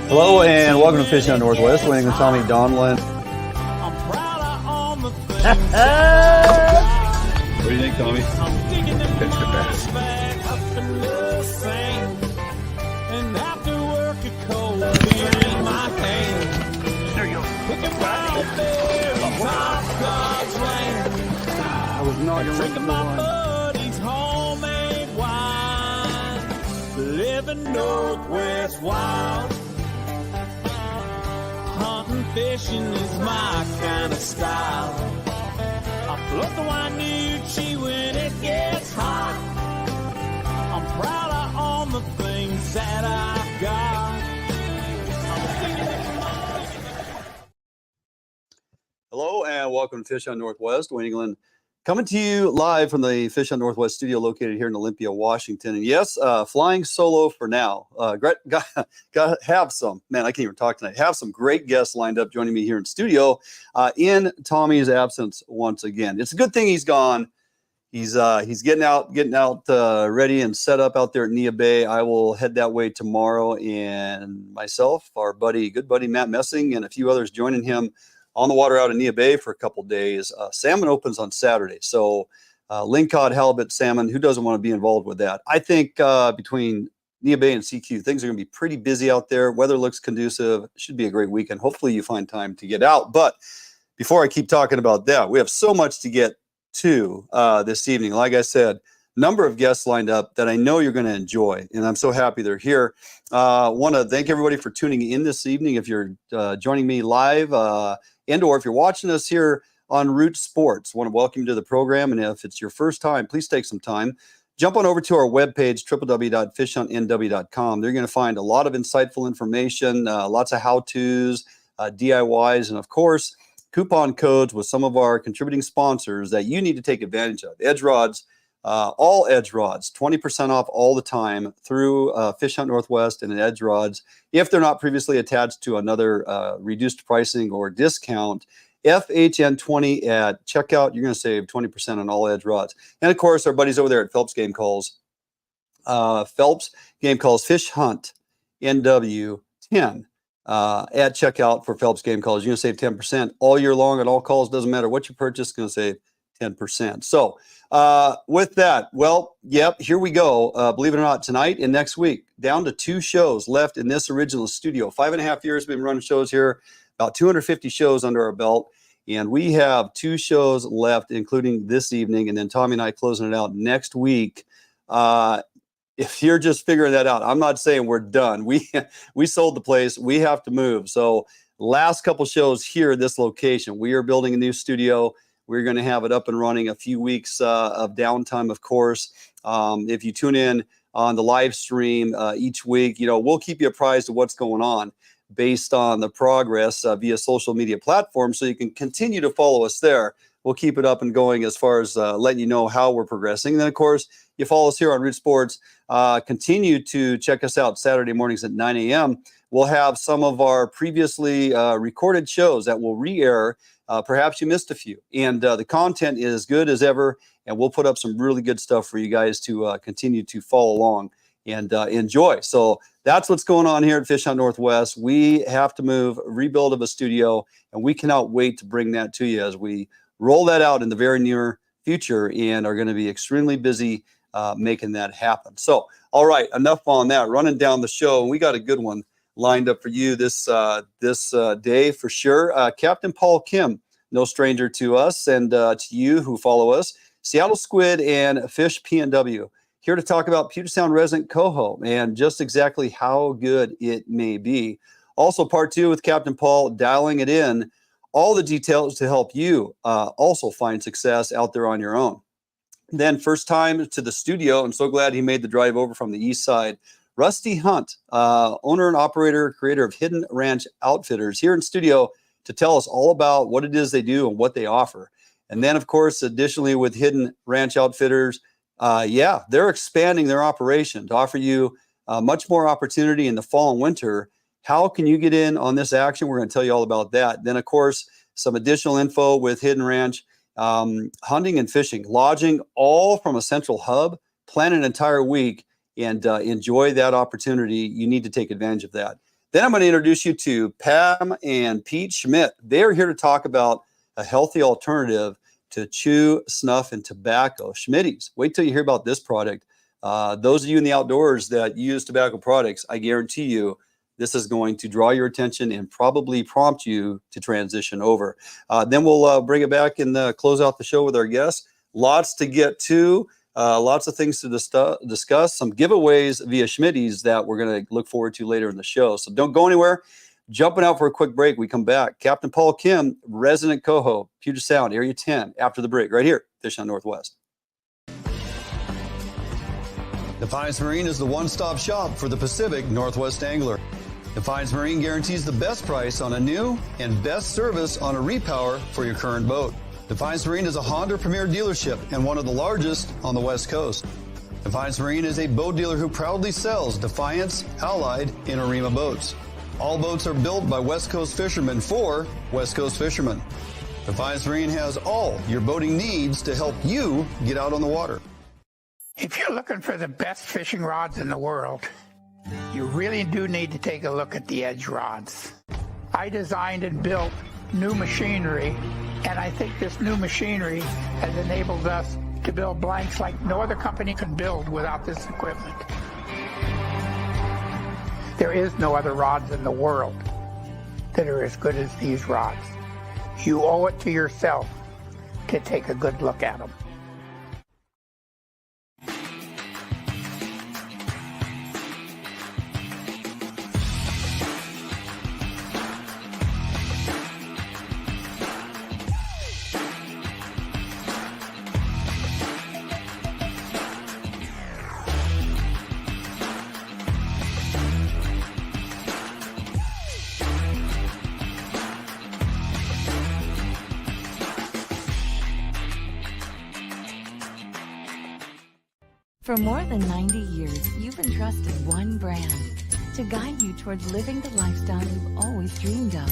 Hello and welcome to Fishing on Northwest. Winning with Tommy Donlin. What do you think, Tommy? It's the best. There you go. I was not going to drink my buddy's homemade wine, living Northwest wild. Hunting, fishing is my kind of style. I float the Wainuchi when it gets hot. I'm proud I own the things that I got. Hello and welcome to Fish on Northwest, Wayne England, coming to you live from the Fish on Northwest studio located here in Olympia, Washington. And yes, flying solo for now. Got to have some, man, I can't even talk tonight. Have some great guests lined up joining me here in studio in Tommy's absence once again. It's a good thing he's gone. He's getting out ready and set up out there at Nia Bay. I will head that way tomorrow, and myself, our good buddy Matt Messing, and a few others joining him on the water out in Nia Bay for a couple of days. Salmon opens on Saturday. So lingcod, halibut, salmon, who doesn't want to be involved with that? I think between Nia Bay and CQ, things are going to be pretty busy out there. Weather looks conducive. It should be a great weekend. Hopefully you find time to get out. But before I keep talking about that, we have so much to get to this evening. Like I said, number of guests lined up that I know you're going to enjoy, and I'm so happy they're here. Want to thank everybody for tuning in this evening. If you're joining me live and or if you're watching us here on Root Sports, want to welcome you to the program. And if it's your first time, please take some time. Jump on over to our webpage, www.fishontnw.com. They're going to find a lot of insightful information, lots of how-tos, DIYs, and of course, coupon codes with some of our contributing sponsors that you need to take advantage of. Edge rods, all edge rods, 20% off all the time through Fish Hunt Northwest and edge rods. If they're not previously attached to another reduced pricing or discount, FHN20 at checkout, you're going to save 20% on all edge rods. And of course, our buddies over there at Phelps Game Calls, Fish Hunt NW 10. At checkout for Phelps Game Calls, you're going to save 10% all year long on all calls. Doesn't matter what you purchase, going to save 10%. So with that, well, yep, here we go. Believe it or not, tonight and next week, down to 2 shows left in this original studio. 5.5 years we've been running shows here, about 250 shows under our belt. And we have 2 shows left, including this evening. And then Tommy and I closing it out next week. If you're just figuring that out, I'm not saying we're done. We sold the place. We have to move. So last couple shows here at this location, we are building a new studio. We're going to have it up and running, a few weeks of downtime, of course. If you tune in on the live stream each week, we'll keep you apprised of what's going on based on the progress via social media platforms, so you can continue to follow us there. We'll keep it up and going as far as letting you know how we're progressing. And then, of course, you follow us here on Root Sports. Continue to check us out Saturday mornings at 9 a.m. We'll have some of our previously recorded shows that will re-air. Perhaps you missed a few. And the content is as good as ever. And we'll put up some really good stuff for you guys to continue to follow along and enjoy. So that's what's going on here at Fish Hunt Northwest. We have to move, rebuild of a studio, and we cannot wait to bring that to you as we roll that out in the very near future and are going to be extremely busy making that happen. So, all right, enough on that. Running down the show, and we got a good one lined up for you this day for sure. Captain Paul Kim, no stranger to us and to you who follow us. Seattle Squid and Fish PNW, here to talk about Puget Sound resident Coho and just exactly how good it may be. Also, part 2 with Captain Paul, dialing it in, all the details to help you also find success out there on your own. Then first time to the studio. I'm so glad he made the drive over from the Eastside. Rusty Hunt, owner and operator, creator of Hidden Ranch Outfitters, here in studio to tell us all about what it is they do and what they offer. And then, of course, additionally with Hidden Ranch Outfitters, they're expanding their operation to offer you much more opportunity in the fall and winter. How can you get in on this action? We're going to tell you all about that. Then, of course, some additional info with Hidden Ranch, hunting and fishing, lodging, all from a central hub. Plan an entire week and enjoy that opportunity. You need to take advantage of that. Then I'm going to introduce you to Pam and Pete Schmitt. They're here to talk about a healthy alternative to chew, snuff, and tobacco. Schmitty's. Wait till you hear about this product. Those of you in the outdoors that use tobacco products, I guarantee you this is going to draw your attention and probably prompt you to transition over. Then we'll bring it back and close out the show with our guests. Lots to get to, lots of things to discuss, some giveaways via Schmitty's that we're going to look forward to later in the show. So don't go anywhere. Jumping out for a quick break. We come back. Captain Paul Kim, resident Coho, Puget Sound, Area 10, after the break, right here, Fish on Northwest. Defiance Marine is the one-stop shop for the Pacific Northwest angler. Defiance Marine guarantees the best price on a new and best service on a repower for your current boat. Defiance Marine is a Honda Premier dealership and one of the largest on the West Coast. Defiance Marine is a boat dealer who proudly sells Defiance, Allied, and Arima boats. All boats are built by West Coast fishermen for West Coast fishermen. Defiance Marine has all your boating needs to help you get out on the water. If you're looking for the best fishing rods in the world, you really do need to take a look at the Edge rods. I designed and built new machinery, and I think this new machinery has enabled us to build blanks like no other company can build without this equipment. There is no other rods in the world that are as good as these rods. You owe it to yourself to take a good look at them. For more than 90 years, you've entrusted one brand to guide you towards living the lifestyle you've always dreamed of.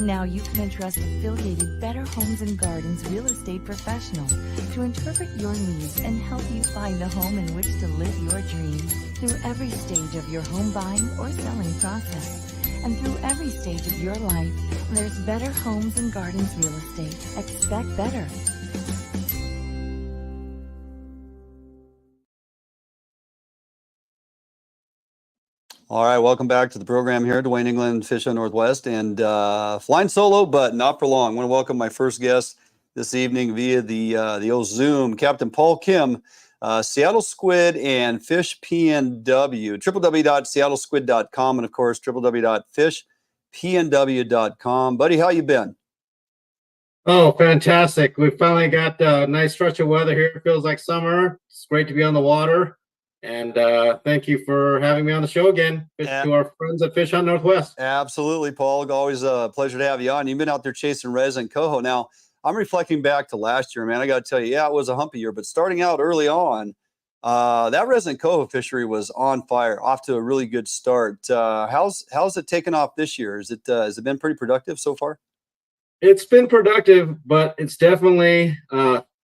Now you can entrust affiliated Better Homes and Gardens real estate professionals to interpret your needs and help you find the home in which to live your dreams through every stage of your home buying or selling process. And through every stage of your life, there's Better Homes and Gardens real estate. Expect better. All right, welcome back to the program here, Dwayne England, Fish on Northwest, and flying solo, but not for long. I want to welcome my first guest this evening via the old Zoom, Captain Paul Kim, Seattle Squid and Fish PNW, www.seattlesquid.com, and of course, www.fishpnw.com. Buddy, how you been? Oh, fantastic. We finally got a nice stretch of weather here. It feels like summer. It's great to be on the water. And thank you for having me on the show again. To our friends at Fish on Northwest. Absolutely, Paul. Always a pleasure to have you on. You've been out there chasing resident Coho. Now, I'm reflecting back to last year, man. I got to tell you, yeah, it was a humpy year, but starting out early on, that resident Coho fishery was on fire, off to a really good start. How's it taken off this year? Has it been pretty productive so far? It's been productive, but it's definitely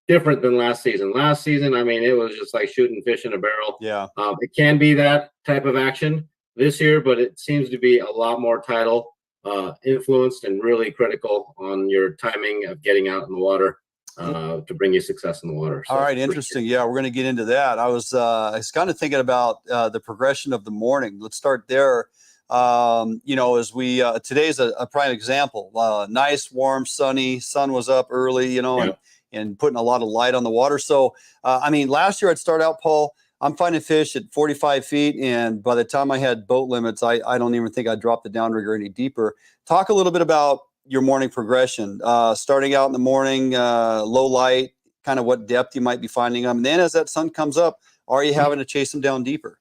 different than last season. Last season, I mean, it was just like shooting fish in a barrel. Yeah. It can be that type of action this year, but it seems to be a lot more tidal influenced and really critical on your timing of getting out in the water to bring you success in the water. So, all right, interesting. Yeah, we're going to get into that. I was kind of thinking about the progression of the morning. Let's start there. As we today's a prime example. Nice, warm, sunny. Sun was up early, Yeah. and putting a lot of light on the water. So, last year I'd start out, Paul, I'm finding fish at 45 feet. And by the time I had boat limits, I don't even think I dropped the downrigger any deeper. Talk a little bit about your morning progression, starting out in the morning, low light, kind of what depth you might be finding them. And then as that sun comes up, are you having to chase them down deeper?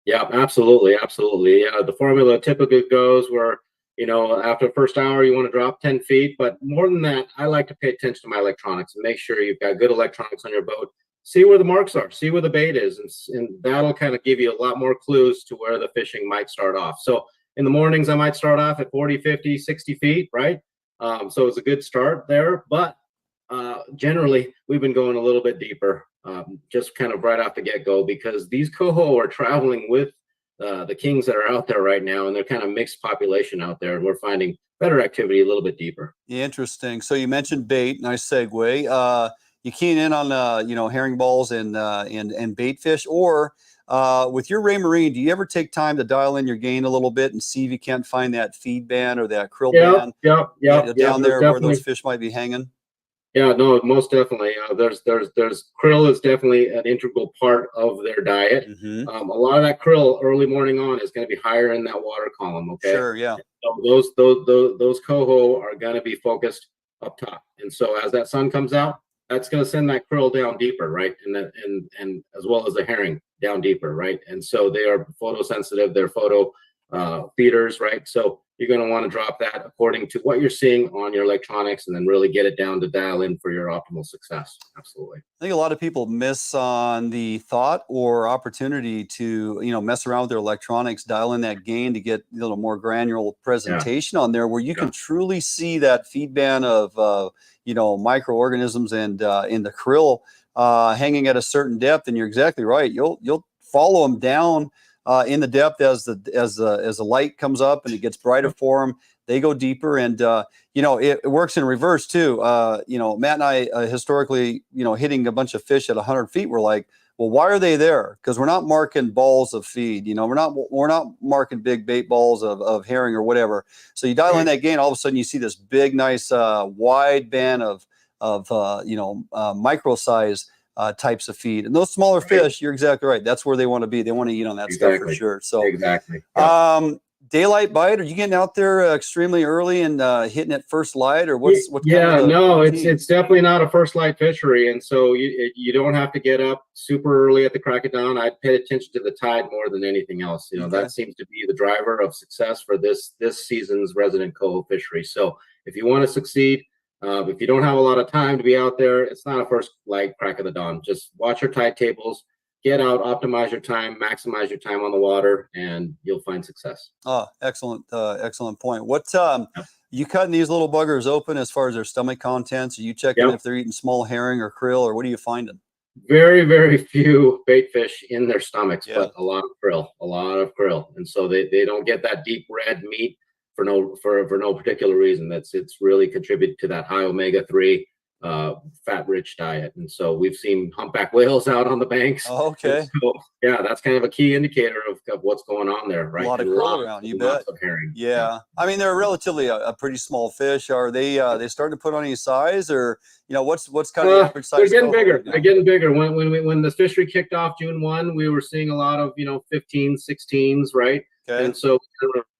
Yeah, absolutely. Absolutely. The formula typically goes where, after the first hour, you want to drop 10 feet. But more than that, I like to pay attention to my electronics and make sure you've got good electronics on your boat. See where the marks are, see where the bait is. And that'll kind of give you a lot more clues to where the fishing might start off. So in the mornings, I might start off at 40, 50, 60 feet, right? So it's a good start there. But generally, we've been going a little bit deeper, just kind of right off the get-go, because these coho are traveling with the kings that are out there right now, and they're kind of mixed population out there, and we're finding better activity a little bit deeper. Interesting. So you mentioned bait. Nice segue. You keying in on herring balls and bait fish, or with your Ray Marine, do you ever take time to dial in your gain a little bit and see if you can't find that feed band or that krill band down there where those fish might be hanging? Yeah, no, most definitely. There's krill is definitely an integral part of their diet. Mm-hmm. A lot of that krill early morning on is going to be higher in that water column. Okay. Sure. Yeah. So those coho are going to be focused up top, and so as that sun comes out, that's going to send that krill down deeper, right? And as well as the herring down deeper, right? And so they are photosensitive. They're photo feeders, right? So you're going to want to drop that according to what you're seeing on your electronics, and then really get it down to dial in for your optimal success. Absolutely. I think a lot of people miss on the thought or opportunity to, mess around with their electronics, dial in that gain to get a little more granular presentation on there, where you can truly see that feed band of, microorganisms and in the krill hanging at a certain depth. And you're exactly right. You'll follow them down in the depth as the light comes up and it gets brighter for them. They go deeper, and it works in reverse too. Matt and I historically, hitting a bunch of fish at 100 feet, we're like, well, why are they there? Because we're not marking balls of feed. We're not marking big bait balls of herring or whatever. So you dial in that gain, all of a sudden you see this big, nice, wide band of micro size types of feed. And those smaller fish, you're exactly right. That's where they want to be. They want to eat on that stuff for sure. So exactly. Daylight bite? Are you getting out there extremely early and hitting it first light, or what's it's definitely not a first light fishery, and so you don't have to get up super early at the crack of dawn. I pay attention to the tide more than anything else. That seems to be the driver of success for this season's resident coho fishery. So if you want to succeed, if you don't have a lot of time to be out there, it's not a first light crack of the dawn. Just watch your tide tables. Get out, optimize your time, maximize your time on the water, and you'll find success. Oh, excellent point. What you cutting these little buggers open as far as their stomach contents? Are you checking if they're eating small herring or krill, or what are you finding? Very, very few bait fish in their stomachs, but a lot of krill. And so they don't get that deep red meat for no particular reason. It's really contributed to that high omega-3 fat rich diet. And so we've seen humpback whales out on the banks. Oh, okay. So, that's kind of a key indicator of what's going on there, right? A lot of krill around, you bet. Of herring. Yeah. I mean, they're relatively a pretty small fish. Are they starting to put on any size, or what's kind of the average size? They're getting bigger. They're getting bigger. When the fishery kicked off June 1, we were seeing a lot of 15s, 16s, right? Okay. And so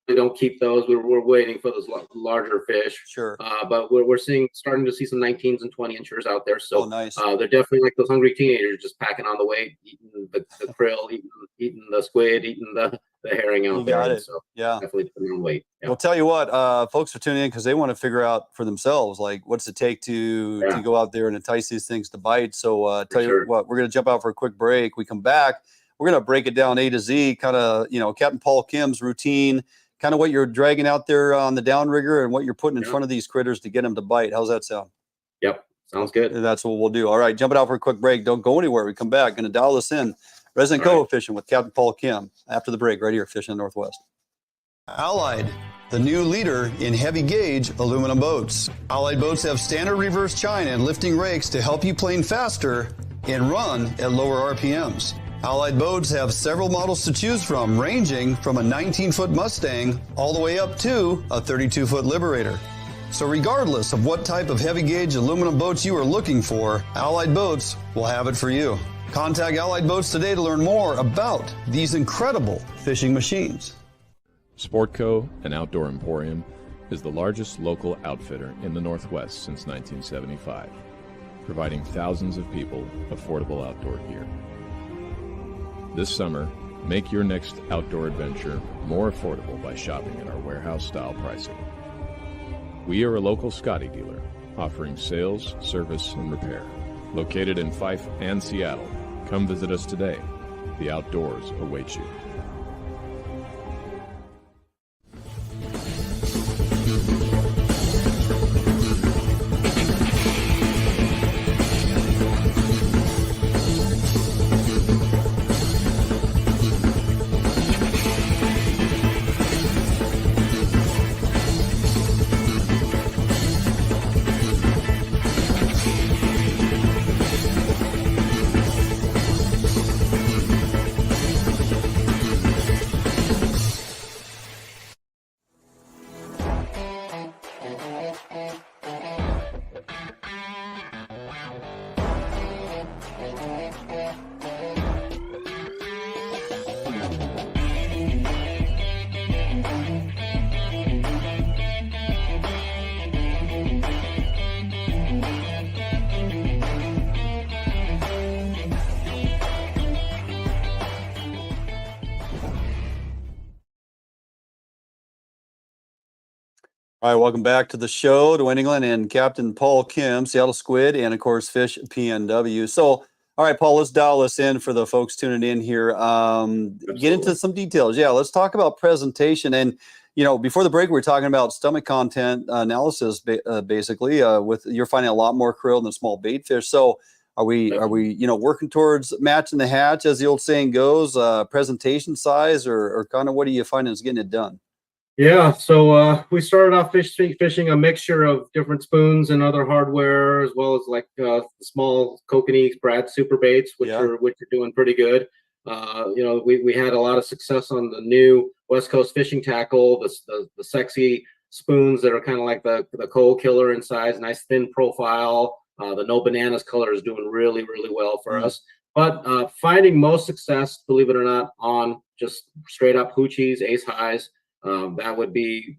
we don't keep those. We're waiting for those larger fish. Sure. But we're starting to see some 19s and 20 inchers out there. So nice. They're definitely like those hungry teenagers, just packing on the weight, eating the krill, eating the squid, eating the herring out there. Got it. So definitely putting on weight. Yeah. Well, tell you what, folks are tuning in because they want to figure out for themselves, like, what's it take to go out there and entice these things to bite. So you what, we're going to jump out for a quick break. We come back, we're going to break it down A to Z, kind of, Captain Paul Kim's routine, kind of what you're dragging out there on the downrigger and what you're putting in front of these critters to get them to bite. How's that sound? Yep. Sounds good. That's what we'll do. All right. Jumping out for a quick break. Don't go anywhere. We come back. Going to dial this in. Resident Coho Fishing with Captain Paul Kim after the break right here, Fishing in the Northwest. Allied, the new leader in heavy gauge aluminum boats. Allied boats have standard reverse chine and lifting rakes to help you plane faster and run at lower RPMs. Allied boats have several models to choose from, ranging from a 19-foot Mustang all the way up to a 32-foot Liberator. So regardless of what type of heavy gauge aluminum boats you are looking for, Allied Boats will have it for you. Contact Allied Boats today to learn more about these incredible fishing machines. Sportco, an outdoor emporium, is the largest local outfitter in the Northwest since 1975, providing thousands of people affordable outdoor gear. This summer, make your next outdoor adventure more affordable by shopping at our warehouse-style pricing. We are a local Scotty dealer, offering sales, service, and repair. Located in Fife and Seattle, come visit us today. The outdoors await you. All right, welcome back to the show, Dwayne England and Captain Paul Kim, Seattle Squid, and of course, Fish PNW. So, all right, Paul, let's dial this in for the folks tuning in here. Get into some details. Yeah, let's talk about presentation. And, you know, before the break, we were talking about stomach content analysis, basically, with you're finding a lot more krill than small bait fish. So, are we, you know, working towards matching the hatch, as the old saying goes, presentation size, or kind of what are you finding is getting it done? Yeah, so we started off fishing a mixture of different spoons and other hardware, as well as like small kokanee Brad super baits, which are doing pretty good. You know, we had a lot of success on the new West Coast fishing tackle, the sexy spoons that are kind of like the Coho killer in size, nice thin profile. The no bananas color is doing really well for us. But finding most success, believe it or not, on just straight up hoochies, ace highs. That would be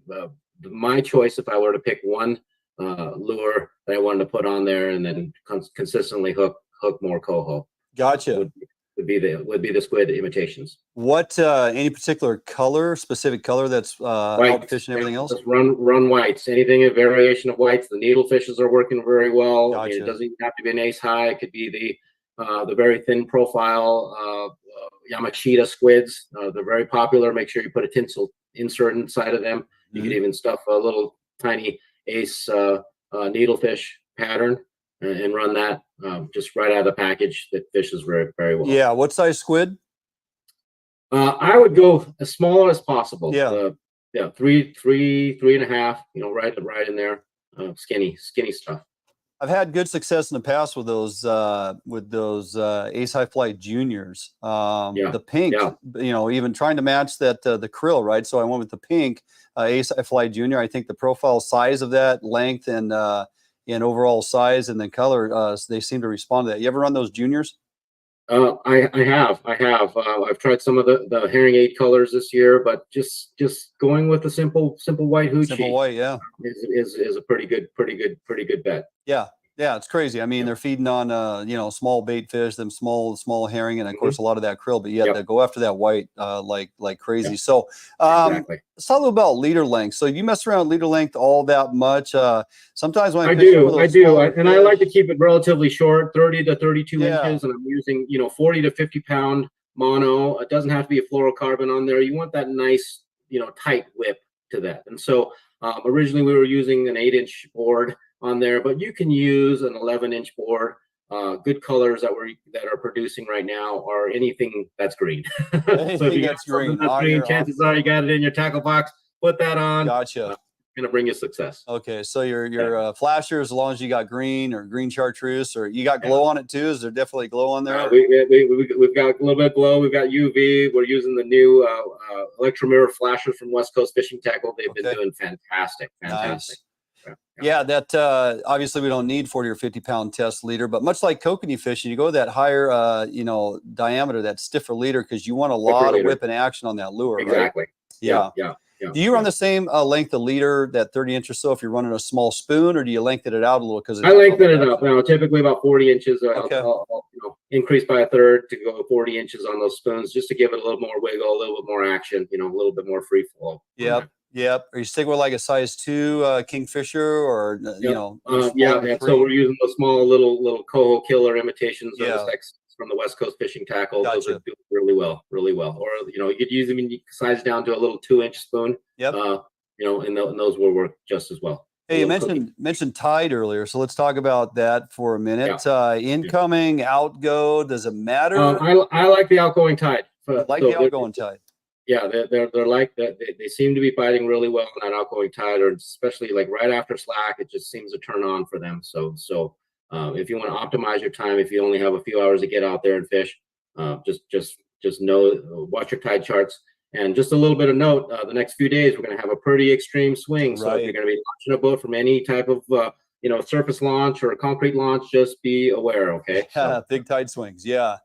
my choice if I were to pick one lure that I wanted to put on there and then consistently hook more coho. Gotcha. Would be the squid imitations. What any particular color, specific color that's outfishing everything else? Just run whites. Anything a variation of whites. The needle fishes are working very well. Gotcha. I mean, it doesn't even have to be an ace high. It could be the very thin profile Yamashita squids. They're very popular. Make sure you put a tinsel insert inside of them. You could even stuff a little tiny ace needlefish pattern and run that just right out of the package. That fishes very well. Yeah. What size squid? I would go as small as possible. Yeah. Yeah. Three and a half. You know, right in there. Skinny stuff. I've had good success in the past with those Ace High Fly Juniors. The pink, you know, even trying to match that the krill, right? So I went with the pink Ace High Fly Junior. I think the profile size of that, length and overall size and then color, they seem to respond to that. You ever run those juniors? I have. I've tried some of the herring 8 colors this year, but just going with the simple white hoochie. Simple white, yeah, is a pretty good bet. Yeah, it's crazy. I mean, they're feeding on you know, small bait fish, them small herring, and of course a lot of that krill. But they go after that white like crazy. So Exactly. let's talk a little about leader length. So you mess around leader length all that much? Sometimes when I do, and I like to keep it relatively short, 30 to 32 inches, and I'm using 40 to 50 pound mono. It doesn't have to be a fluorocarbon on there. You want that nice tight whip to that. And so originally we were using an 8-inch board on there, but you can use an 11-inch board. Good colors that are producing right now are anything that's green. So if you got something that's green, chances are you got it in your tackle box. Put that on. Gotcha. Gonna bring you success. Okay, so your flashers, as long as you got green or green chartreuse, or you got glow on it too. Is there definitely glow on there? We've got a little bit of glow. We've got UV. We're using the new electromirror flashers from West Coast Fishing Tackle. They've been doing fantastic. Nice. Yeah, that obviously we don't need 40 or 50 pound test leader, but much like kokanee fishing, you go that higher diameter, that stiffer leader, because you want a lot of whip and action on that lure. Exactly. Right? Yeah. Do you run the same length of leader, that 30 inch or so, if you're running a small spoon, or do you lengthen it out a little? Because I lengthen it up now, typically about 40 inches. I'll increase by a third to go 40 inches on those spoons, just to give it a little more wiggle, a little bit more action, a little bit more free flow. Yep. Are you sticking with like a size 2 Kingfisher, or So we're using the small little Coho killer imitations of the sex from the West Coast Fishing Tackle. Gotcha. Those are doing really well. Or you could use them and you size down to a little 2-inch spoon. Yep. And those will work just as well. Hey, you mentioned tide earlier, so let's talk about that for a minute. Incoming, outgo, does it matter? I like the outgoing tide. The outgoing tide. Yeah, they're like that. They seem to be biting really well on that outgoing tide, or especially like right after slack, it just seems to turn on for them. So if you want to optimize your time, if you only have a few hours to get out there and fish, just watch your tide charts. And just a little bit of note, the next few days we're going to have a pretty extreme swing. So if you're going to be launching a boat from any type of surface launch or a concrete launch, just be aware. Okay. Big tide swings. Yeah.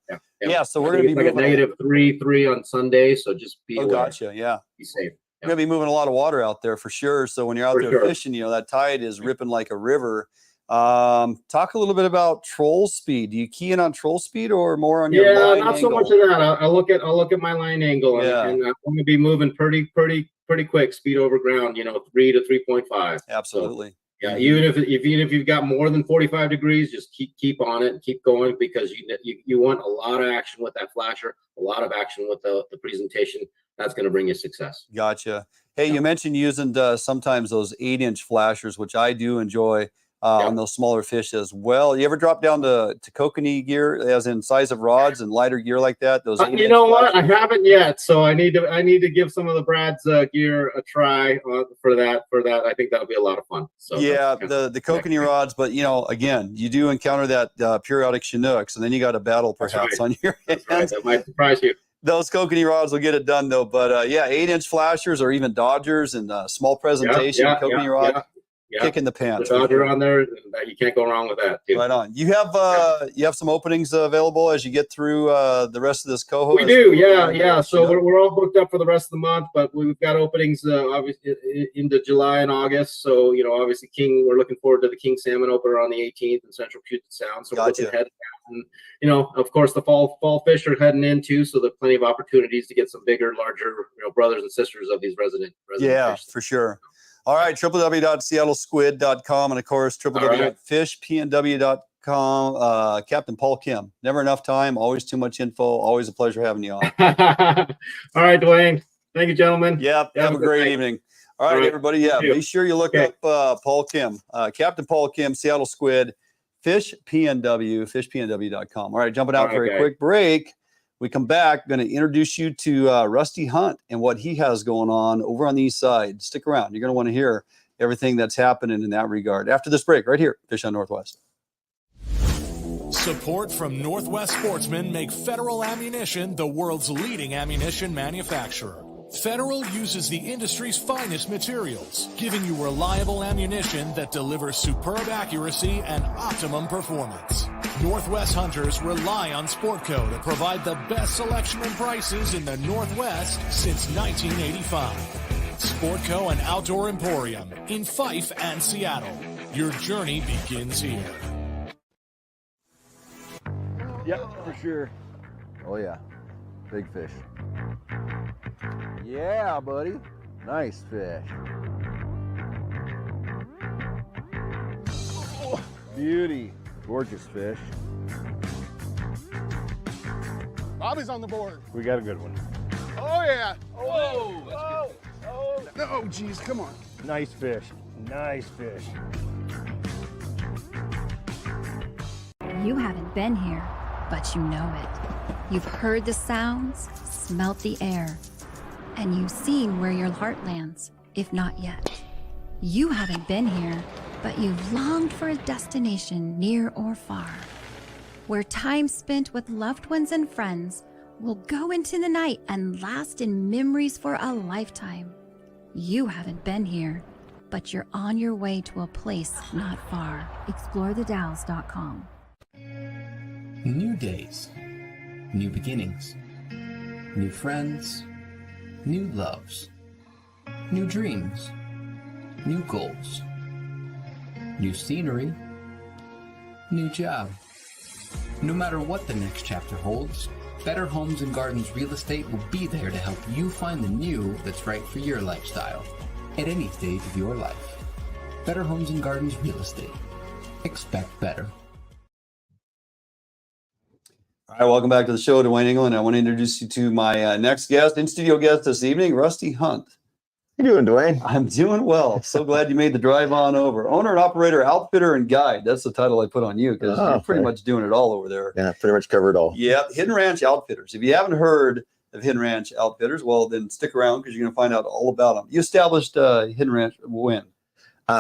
So we're going to be like a -3 on Sunday. So just be aware. Gotcha. Yeah. Be safe. We're going to be moving a lot of water out there for sure. So when you're out there fishing, that tide is ripping like a river. Talk a little bit about troll speed. Do you key in on troll speed or more on your line not angle? so much of that. I'll look at my line angle, and I'm going to be moving pretty pretty quick speed over ground, 3 to 3.5. Absolutely. So, yeah, even if you've got more than 45 degrees, just keep on it and keep going, because you want a lot of action with that flasher, a lot of action with the presentation. That's going to bring you success. Gotcha. Hey, you mentioned using sometimes those 8-inch flashers, which I do enjoy on those smaller fish as well. You ever drop down to kokanee gear, as in size of rods and lighter gear like that? Those you know what? I haven't yet, so I need to give some of the Brad's gear a try for that. I think that'll be a lot of fun. So yeah, the kokanee rods, but again, you do encounter that periodic Chinooks, and then you got a battle perhaps on your hands. Right. That might surprise you. Those kokanee rods will get it done though. But 8-inch flashers or even Dodgers and small presentation kokanee rod. Kick in the pants. The Dodger on there, you can't go wrong with that. Too. Right on. You have some openings available as you get through the rest of this Coho. We do, yeah. So we're all booked up for the rest of the month, but we've got openings obviously into July and August. So obviously we're looking forward to the King Salmon opener on the 18th in Central Puget Sound. So we're looking ahead. And of course the fall fish are heading in too, so there's plenty of opportunities to get some bigger, larger brothers and sisters of these resident fish. For sure. All right, www.seattlesquid.com, and of course, www.fishpnw.com. Captain Paul Kim. Never enough time, always too much info. Always a pleasure having you on. All right, Dwayne. Thank you, gentlemen. Yeah, have a great evening. All right, everybody. Yeah, be sure you look up Paul Kim, Captain Paul Kim, Seattle Squid, fishpnw.com. All right, jumping out for a quick break. We come back, going to introduce you to Rusty Hunt and what he has going on over on the east side. Stick around. You're going to want to hear everything that's happening in that regard. After this break, right here, Fish on Northwest. Support from Northwest Sportsmen make Federal Ammunition the world's leading ammunition manufacturer. Federal uses the industry's finest materials, giving you reliable ammunition that delivers superb accuracy and optimum performance. Northwest hunters rely on Sportco to provide the best selection and prices in the Northwest since 1985. Sportco and Outdoor Emporium in Fife and Seattle. Your journey begins here. Yep, for sure. Oh yeah, big fish. Yeah, buddy. Nice fish. Oh, beauty. Gorgeous fish. Bobby's on the board. We got a good one. Oh, yeah. Oh, no, geez, come on. Nice fish. Nice fish. You haven't been here, but you know it. You've heard the sounds, smelt the air, and you've seen where your heart lands, if not yet. You haven't been here, but you've longed for a destination near or far, where time spent with loved ones and friends will go into the night and last in memories for a lifetime. You haven't been here, but you're on your way to a place not far. ExploreTheDalles.com. New days, new beginnings, new friends, new loves, new dreams, new goals, new scenery, new job. No matter what the next chapter holds, Better Homes and Gardens Real Estate will be there to help you find the new that's right for your lifestyle at any stage of your life. Better Homes and Gardens Real Estate. Expect better. All right, welcome back to the show, Dwayne England. I want to introduce you to my next guest, in-studio guest this evening, Rusty Hunt. How you doing, Dwayne? I'm doing well. So glad you made the drive on over. Owner and operator, outfitter, and guide. That's the title I put on you because you're pretty much doing it all over there. Yeah, pretty much covered all. Yeah, Hidden Ranch Outfitters. If you haven't heard of Hidden Ranch Outfitters, well, then stick around because you're going to find out all about them. You established Hidden Ranch when?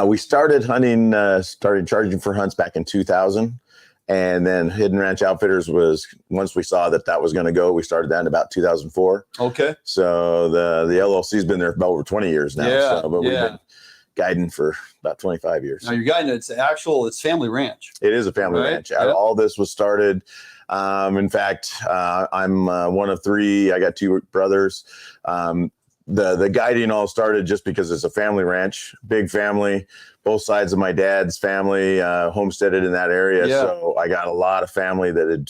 We started hunting, started charging for hunts back in 2000. And then Hidden Ranch Outfitters was, once we saw that was going to go, we started that in about 2004. Okay. So the LLC's been there for about over 20 years now. Yeah, but we've been guiding for about 25 years. Now you're guiding, it's family ranch. It is a family ranch. Yeah. All this was started. In fact, I'm one of three. I got two brothers. The guiding all started just because it's a family ranch, big family. Both sides of my dad's family homesteaded in that area. Yeah. So I got a lot of family that had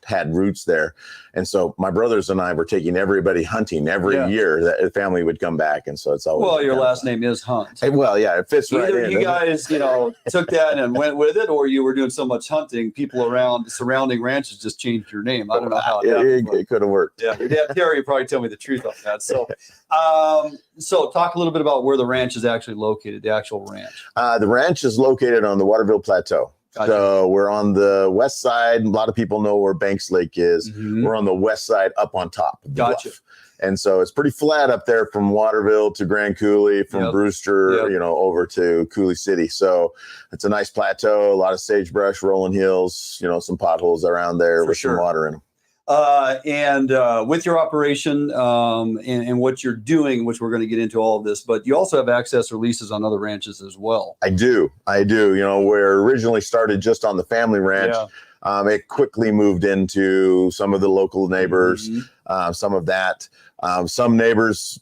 had roots there. And so my brothers and I were taking everybody hunting every year that the family would come back. And so it's always. Well, your last name is Hunt. Hey, well, yeah, it fits right in. Either you guys, took that and went with it, or you were doing so much hunting, people around the surrounding ranches just changed your name. I don't know how it could have worked. Yeah, your dad Terry would probably tell me the truth on that. So, so talk a little bit about where the ranch is actually located, the actual ranch. The ranch is located on the Waterville Plateau. Gotcha. So we're on the west side. A lot of people know where Banks Lake is. Mm-hmm. We're on the west side up on top of the bluff. And so it's pretty flat up there from Waterville to Grand Coulee, from Brewster, over to Coulee City. So it's a nice plateau, a lot of sagebrush, rolling hills, some potholes around there with some water in them. And with your operation and what you're doing, which we're going to get into all of this, but you also have access or leases on other ranches as well. I do. Where originally started just on the family ranch, it quickly moved into some of the local neighbors, some of that. Some neighbors,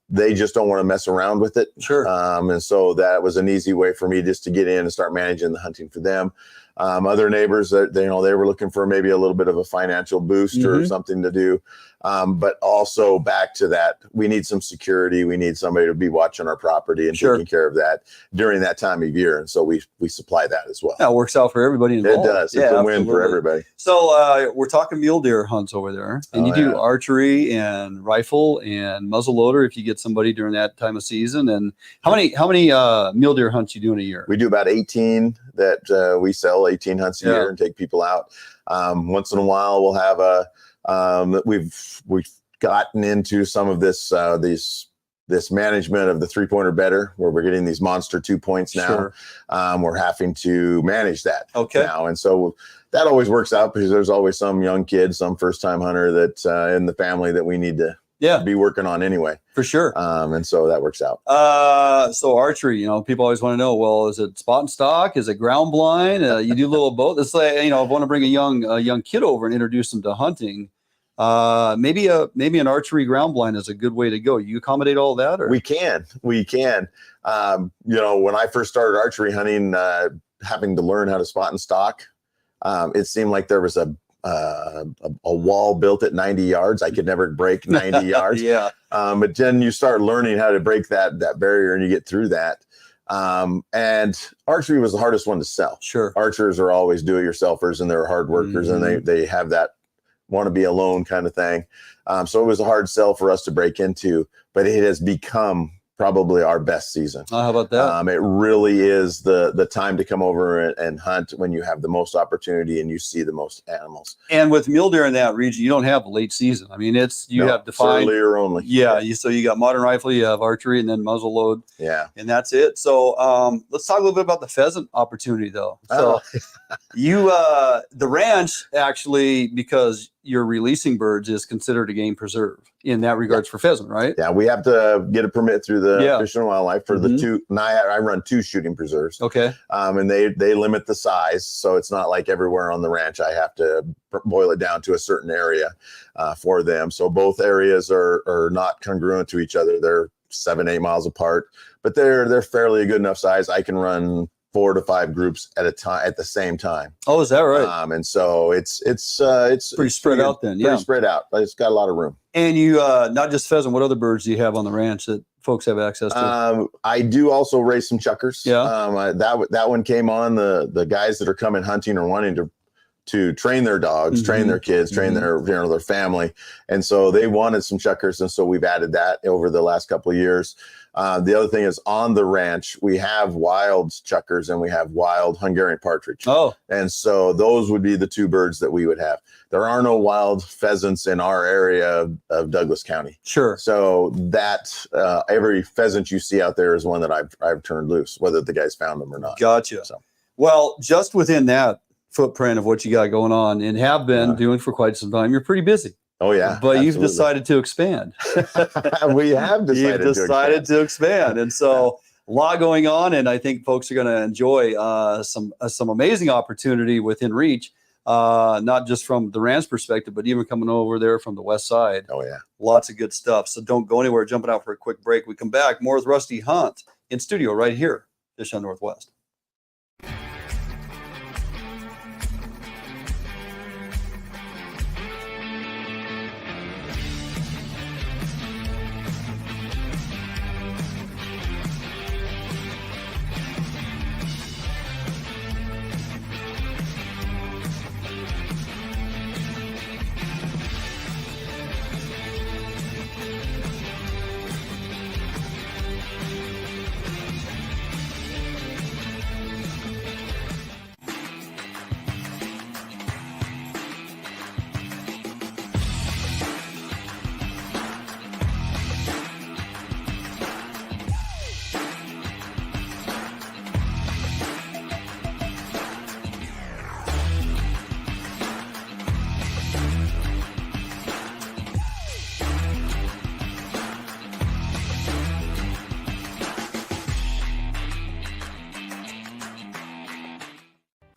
they just don't want to mess around with it. Sure. And so that was an easy way for me just to get in and start managing the hunting for them. Other neighbors that they were looking for maybe a little bit of a financial boost or something to do. But also back to that, we need some security. We need somebody to be watching our property and taking care of that during that time of year. And so we supply that as well. That works out for everybody involved. It does. It's a win for everybody. So we're talking mule deer hunts over there, and you do archery and rifle and muzzleloader if you get somebody during that time of season. And how many mule deer hunts you do in a year? We do about 18 that we sell, 18 hunts a year and take people out. Once in a while we'll have we've gotten into some of this management of the 3-pointer better, where we're getting these monster 2 points now. Sure. We're having to manage that now. And so that always works out because there's always some young kid, some first time hunter that in the family that we need to be working on anyway. For sure. And so that works out. So archery, people always want to know, well, is it spot and stock? Is it ground blind? You do a little both. It's like, if I want to bring a young kid over and introduce them to hunting, maybe an archery ground blind is a good way to go. You accommodate all that? Or? We can. When I first started archery hunting, having to learn how to spot and stock, it seemed like there was a wall built at 90 yards. I could never break 90 yards. But then you start learning how to break that barrier and you get through that. And archery was the hardest one to sell. Sure. Archers are always do-it-yourselfers and they're hard workers and they have that want to be alone kind of thing. So it was a hard sell for us to break into, but it has become probably our best season. How about that? It really is the time to come over and hunt when you have the most opportunity and you see the most animals. And with mule deer in that region, you don't have a late season. I mean, have defined earlier only. So you got modern rifle, you have archery, and then muzzle load. And that's it. So let's talk a little bit about the pheasant opportunity, though. So the ranch actually, because you're releasing birds, is considered a game preserve in that regards for pheasant, right? Yeah, we have to get a permit through the Fish and Wildlife for the two. And I run 2 shooting preserves. Okay. And they limit the size, so it's not like everywhere on the ranch I have to boil it down to a certain area for them. So both areas are not congruent to each other. They're 7-8 miles apart, but they're fairly a good enough size. I can run 4 to 5 groups at a time at the same time. Oh, is that right? And so it's pretty spread out then. Pretty spread out, but it's got a lot of room. And you not just pheasant, what other birds do you have on the ranch that folks have access to? I do also raise some chuckers. That one came on. The guys that are coming hunting are wanting to train their dogs, train their kids, train their family, and so they wanted some chuckers, and so we've added that over the last couple of years. The other thing is on the ranch, we have wild chuckers and we have wild Hungarian partridge. Oh. And so those would be the 2 birds that we would have. There are no wild pheasants in our area of Douglas County. Sure. So that every pheasant you see out there is one that I've turned loose, whether the guys found them or not. Gotcha. So. Well, just within that footprint of what you got going on and have been doing for quite some time, you're pretty busy. Oh yeah, but absolutely. You've decided to expand. We have decided to expand, and so a lot going on. And I think folks are going to enjoy some amazing opportunity within reach, not just from the ranch perspective, but even coming over there from the west side. Oh yeah, lots of good stuff. So don't go anywhere. Jumping out for a quick break. We come back more with Rusty Hunt in studio right here, Fish on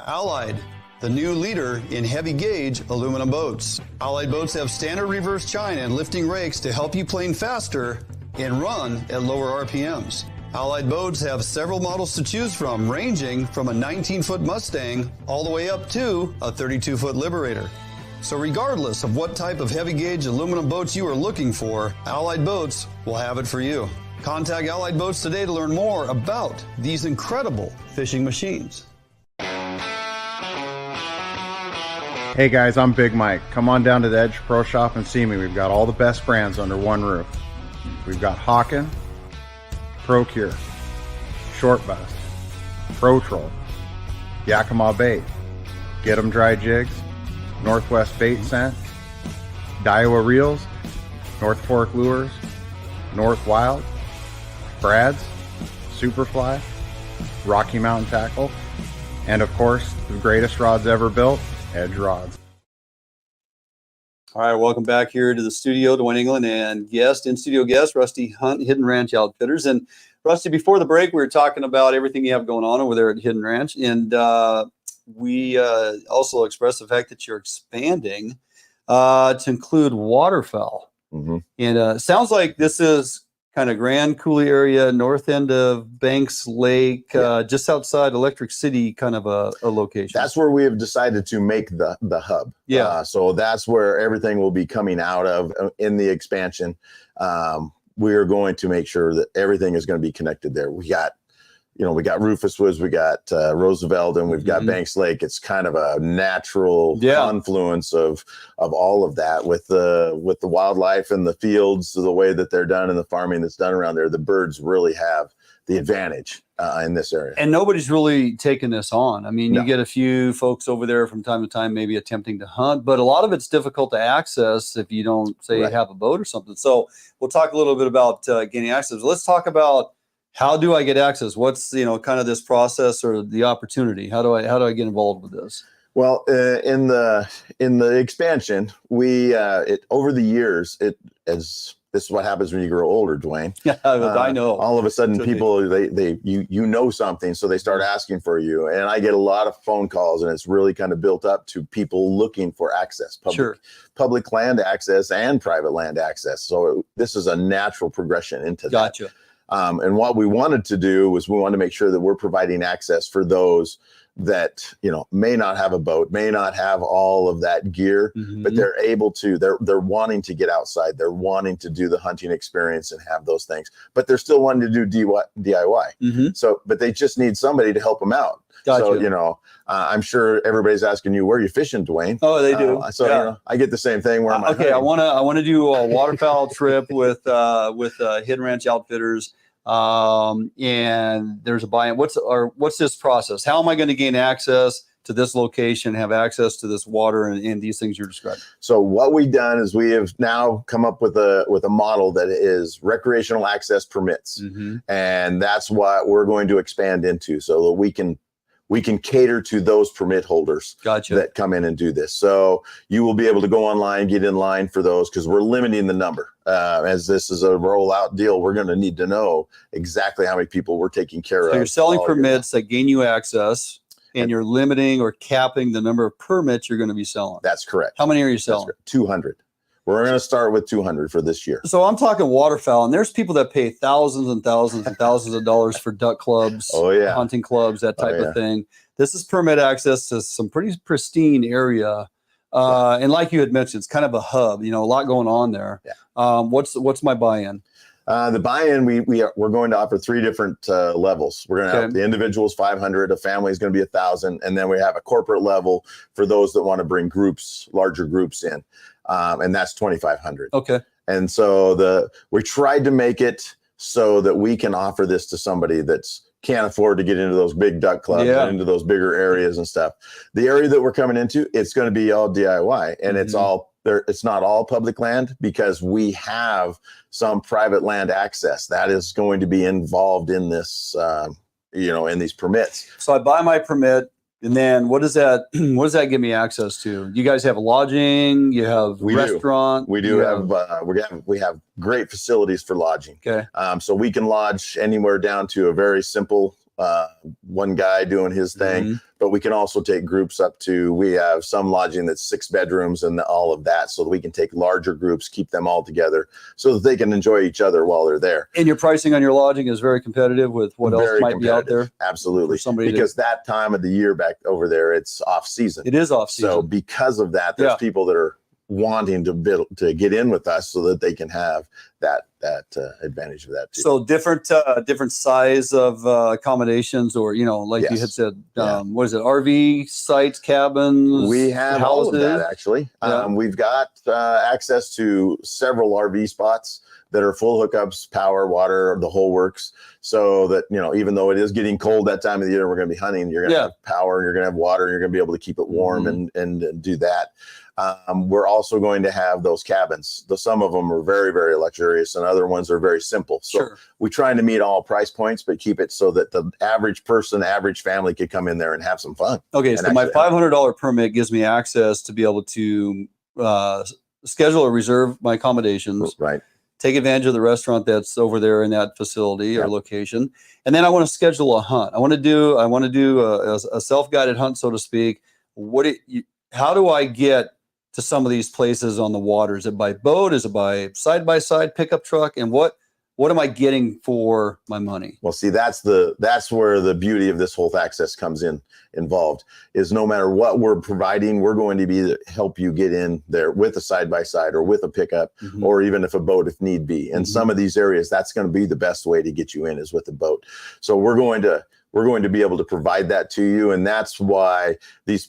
Allied, the new leader in heavy gauge aluminum boats. Allied boats have standard reverse chine and lifting rakes to help you plane faster and run at lower RPMs. Allied boats have several models to choose from, ranging from a 19-foot Mustang all the way up to a 32-foot Liberator. So regardless of what type of heavy gauge aluminum boats you are looking for, Allied Boats will have it for you. Contact Allied Boats today to learn more about these incredible fishing machines. Hey guys, I'm Big Mike. Come on down to the Edge Pro Shop and see me. We've got all the best brands under one roof. We've got Hawken, Procure, Short Bass, Pro Troll, Yakima Bait, Get 'em Dry Jigs, Northwest Bait Scent, Daiwa Reels, North Fork Lures, North Wild, Brad's, Superfly, Rocky Mountain Tackle, and of course, the greatest rods ever built, Edge Rods. All right, welcome back here to the studio, Dwayne England, and in-studio guest, Rusty Hunt, Hidden Ranch Outfitters. And Rusty, before the break, we were talking about everything you have going on over there at Hidden Ranch, and we also expressed the fact that you're expanding to include waterfowl. Mm-hmm. And it sounds like this is kind of Grand Coulee area, north end of Banks Lake, just outside Electric City, kind of a location. That's where we have decided to make the hub. Yeah. So that's where everything will be coming out of in the expansion. We are going to make sure that everything is going to be connected there. We got Rufus Woods, we got Roosevelt, and we've got Banks Lake. It's kind of a natural confluence of all of that with the wildlife and the fields, the way that they're done and the farming that's done around there. The birds really have the advantage in this area. And nobody's really taken this on. I mean, you get a few folks over there from time to time, maybe attempting to hunt, but a lot of it's difficult to access if you don't, say, have a boat or something. So we'll talk a little bit about gaining access. Let's talk about, how do I get access? What's, kind of this process or the opportunity? How do I get involved with this? Well, in the expansion, we over the years, this is what happens when you grow older, Dwayne. Yeah, I know. All of a sudden, people you know something, so they start asking for you, and I get a lot of phone calls, and it's really kind of built up to people looking for access, public land access and private land access. So this is a natural progression into that. Gotcha. And what we wanted to do was we wanted to make sure that we're providing access for those that, may not have a boat, may not have all of that gear, but they're able to, they're wanting to get outside. They're wanting to do the hunting experience and have those things, but they're still wanting to do DIY. So, but they just need somebody to help them out. Gotcha. So, I'm sure everybody's asking you, where are you fishing, Dwayne? Oh, they do. I get the same thing. Where am I? Okay. I want to do a waterfowl trip with Hidden Ranch Outfitters. And there's a buy-in. What's this process? How am I going to gain access to this location, have access to this water and these things you're describing? So what we've done is we have now come up with a model that is recreational access permits. And that's what we're going to expand into, so that we can cater to those permit holders that come in and do this. So you will be able to go online, get in line for those, because we're limiting the number. As this is a rollout deal, we're going to need to know exactly how many people we're taking care of. So you're selling permits that gain you access, and you're limiting or capping the number of permits you're going to be selling. That's correct. How many are you selling? 200. We're going to start with 200 for this year. So I'm talking waterfowl, and there's people that pay thousands and thousands and thousands of dollars for duck clubs, hunting clubs, that type of thing. This is permit access to some pretty pristine area. And like you had mentioned, it's kind of a hub, a lot going on there. What's my buy-in? The buy-in, we're going to offer 3 different levels. We're going to have the individuals 500, a family is going to be 1,000, and then we have a corporate level for those that want to bring larger groups in, and that's 2,500. Okay. And so we tried to make it so that we can offer this to somebody that's can't afford to get into those big duck clubs and into those bigger areas and stuff. The area that we're coming into, it's going to be all DIY, and it's all there. It's not all public land, because we have some private land access that is going to be involved in this, in these permits. So I buy my permit, and then what does that give me access to? You guys have lodging, you have restaurant. We have great facilities for lodging. Okay. So we can lodge anywhere down to a very simple one guy doing his thing, but we can also take groups up to, we have some lodging that's 6 bedrooms and all of that, so that we can take larger groups, keep them all together so that they can enjoy each other while they're there. And your pricing on your lodging is very competitive with what else might be out there? Absolutely. Somebody because that time of the year back over there, it's off season. It is off season. So because of that, there's people that are wanting to get in with us so that they can have that advantage of that too. So different size of accommodations, or like you had said, what is it, RV sites, cabins? We have houses? all of that actually. We've got access to several RV spots that are full hookups, power, water, the whole works. So that, even though it is getting cold that time of the year, we're going to be hunting, you're going to have power, and you're going to have water, and you're going to be able to keep it warm and do that. We're also going to have those cabins. Some of them are very, very luxurious, and other ones are very simple. So we're trying to meet all price points, but keep it so that the average person, average family could come in there and have some fun. Okay, so my $500 permit gives me access to be able to schedule or reserve my accommodations. Right. Take advantage of the restaurant that's over there in that facility or location, and then I want to schedule a hunt. I want to do a self-guided hunt, so to speak. How do I get to some of these places on the water? Is it by boat? Is it by side-by-side pickup truck? And what am I getting for my money? Well, see, that's where the beauty of this whole access comes involved, is no matter what we're providing, we're going to be help you get in there with a side-by-side or with a pickup, or even if a boat, if need be. And some of these areas, that's going to be the best way to get you in, is with a boat. So we're going to be able to provide that to you. And that's why these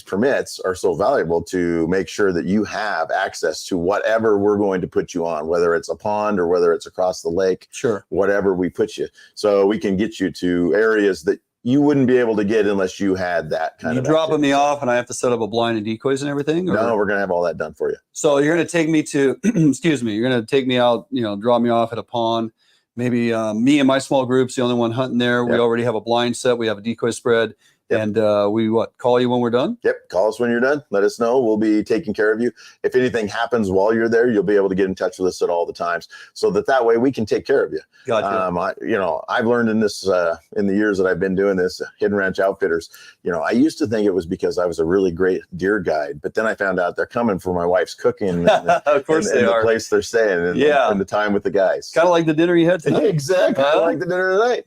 permits are so valuable, to make sure that you have access to whatever we're going to put you on, whether it's a pond or whether it's across the lake, whatever we put you. So we can get you to areas that you wouldn't be able to get unless you had that kind of. You dropping me off and I have to set up a blind and decoys and everything? Or? No, we're going to have all that done for you. So you're going to take me to, excuse me, you're going to take me out, drop me off at a pond. Maybe me and my small group's the only one hunting there. We already have a blind set. We have a decoy spread. And we call you when we're done? Yep. Call us when you're done. Let us know. We'll be taking care of you. If anything happens while you're there, you'll be able to get in touch with us at all the times, so that way we can take care of you. Gotcha. I've learned in this, in the years that I've been doing this, Hidden Ranch Outfitters, I used to think it was because I was a really great deer guide, but then I found out they're coming for my wife's cooking. Of course they are. The place they're staying and the time with the guys. Kind of like the dinner you had tonight. Exactly. Like the dinner tonight.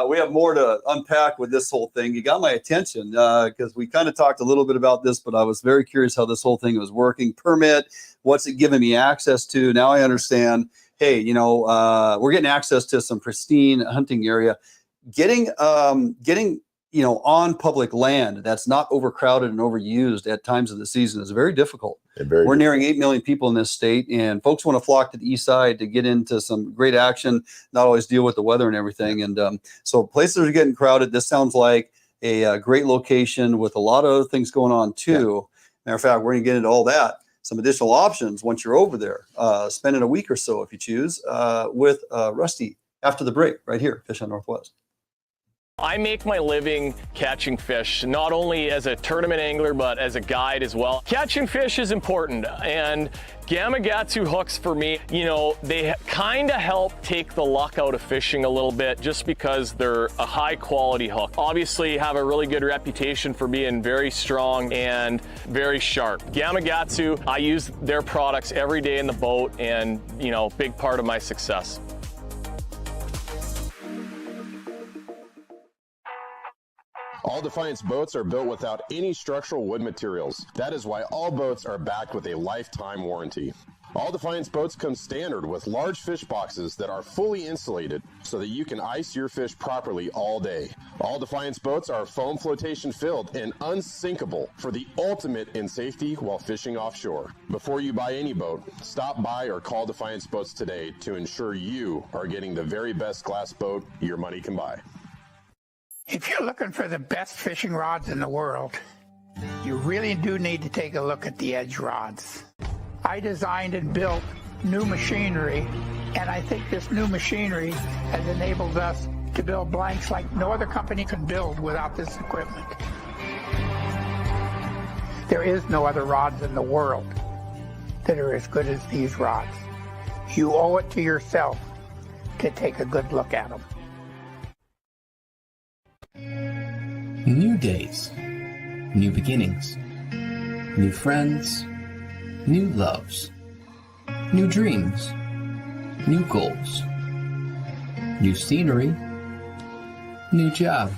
We have more to unpack with this whole thing. You got my attention because we kind of talked a little bit about this, but I was very curious how this whole thing was working. Permit, what's it giving me access to? Now I understand. Hey, we're getting access to some pristine hunting area. Getting on public land that's not overcrowded and overused at times of the season is very difficult. We're nearing 8 million people in this state, and folks want to flock to the east side to get into some great action, not always deal with the weather and everything. And so places are getting crowded. This sounds like a great location with a lot of other things going on too. Matter of fact, we're going to get into all that. Some additional options once you're over there, spending a week or so if you choose with Rusty after the break right here, Fish on Northwest. I make my living catching fish, not only as a tournament angler, but as a guide as well. Catching fish is important, and Gamakatsu hooks for me, they kind of help take the luck out of fishing a little bit, just because they're a high quality hook. Obviously have a really good reputation for being very strong and very sharp. Gamakatsu, I use their products every day in the boat, and big part of my success. All Defiance boats are built without any structural wood materials. That is why all boats are backed with a lifetime warranty. All Defiance boats come standard with large fish boxes that are fully insulated so that you can ice your fish properly all day. All Defiance boats are foam flotation filled and unsinkable for the ultimate in safety while fishing offshore. Before you buy any boat, stop by or call Defiance Boats today to ensure you are getting the very best glass boat your money can buy. If you're looking for the best fishing rods in the world, you really do need to take a look at the Edge rods. I designed and built new machinery, and I think this new machinery has enabled us to build blanks like no other company can build without this equipment. There is no other rods in the world that are as good as these rods. You owe it to yourself to take a good look at them. New days, new beginnings, new friends, new loves, new dreams, new goals, new scenery, new job.